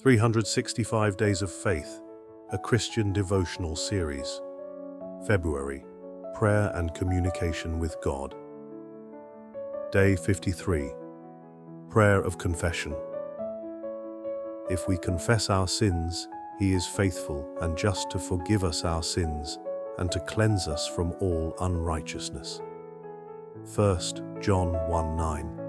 365 Days of Faith, a Christian devotional series. February, Prayer and Communication with God. Day 53, Prayer of Confession. If we confess our sins, He is faithful and just to forgive us our sins and to cleanse us from all unrighteousness. 1 John 1:9.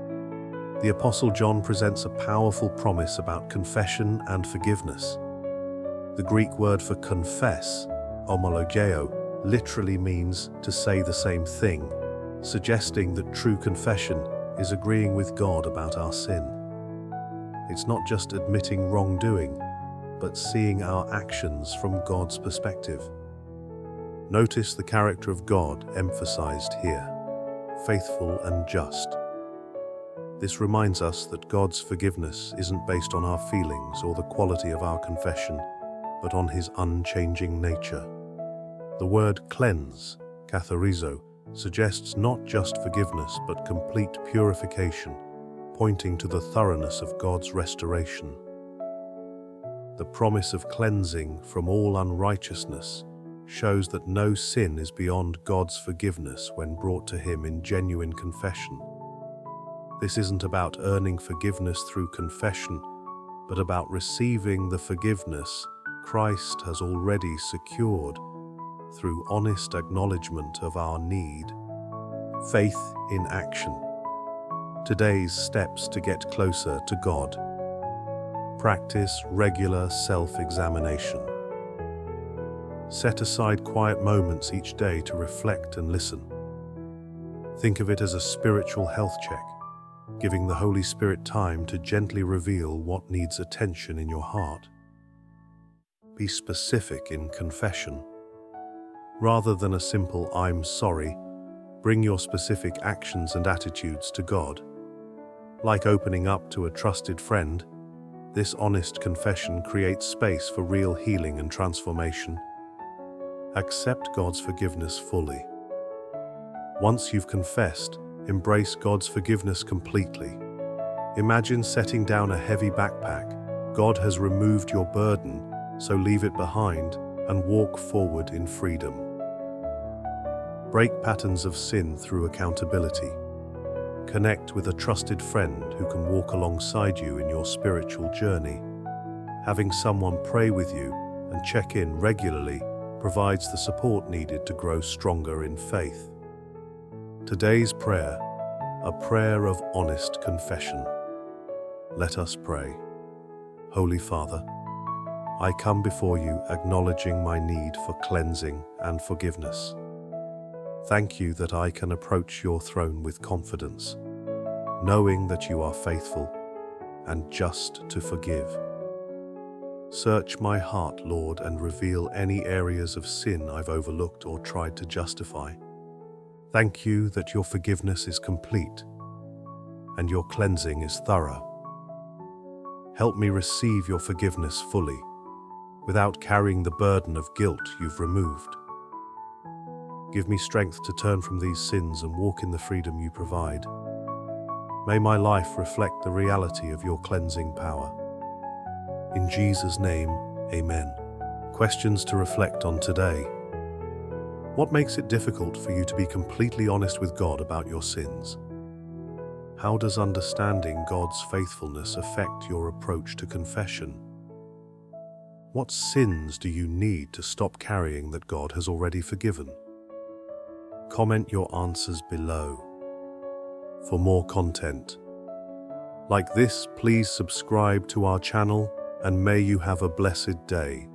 The Apostle John presents a powerful promise about confession and forgiveness. The Greek word for confess, homologeo, literally means to say the same thing, suggesting that true confession is agreeing with God about our sin. It's not just admitting wrongdoing, but seeing our actions from God's perspective. Notice the character of God emphasized here, faithful and just. This reminds us that God's forgiveness isn't based on our feelings or the quality of our confession, but on His unchanging nature. The word cleanse, katharizo, suggests not just forgiveness but complete purification, pointing to the thoroughness of God's restoration. The promise of cleansing from all unrighteousness shows that no sin is beyond God's forgiveness when brought to Him in genuine confession. This isn't about earning forgiveness through confession, but about receiving the forgiveness Christ has already secured through honest acknowledgement of our need. Faith in action. Today's steps to get closer to God. Practice regular self-examination. Set aside quiet moments each day to reflect and listen. Think of it as a spiritual health check, giving the Holy Spirit time to gently reveal what needs attention in your heart. Be specific in confession. Rather than a simple "I'm sorry," bring your specific actions and attitudes to God. Like opening up to a trusted friend, this honest confession creates space for real healing and transformation. Accept God's forgiveness fully. Once you've confessed, embrace God's forgiveness completely. Imagine setting down a heavy backpack. God has removed your burden, so leave it behind and walk forward in freedom. Break patterns of sin through accountability. Connect with a trusted friend who can walk alongside you in your spiritual journey. Having someone pray with you and check in regularly provides the support needed to grow stronger in faith. Today's prayer, a prayer of honest confession. Let us pray. Holy Father, I come before you acknowledging my need for cleansing and forgiveness. Thank you that I can approach your throne with confidence, knowing that you are faithful and just to forgive. Search my heart, Lord, and reveal any areas of sin I've overlooked or tried to justify. Thank you that your forgiveness is complete and your cleansing is thorough. Help me receive your forgiveness fully, without carrying the burden of guilt you've removed. Give me strength to turn from these sins and walk in the freedom you provide. May my life reflect the reality of your cleansing power. In Jesus' name, amen. Questions to reflect on today. What makes it difficult for you to be completely honest with God about your sins? How does understanding God's faithfulness affect your approach to confession? What sins do you need to stop carrying that God has already forgiven? Comment your answers below. For more content like this, please subscribe to our channel, and may you have a blessed day.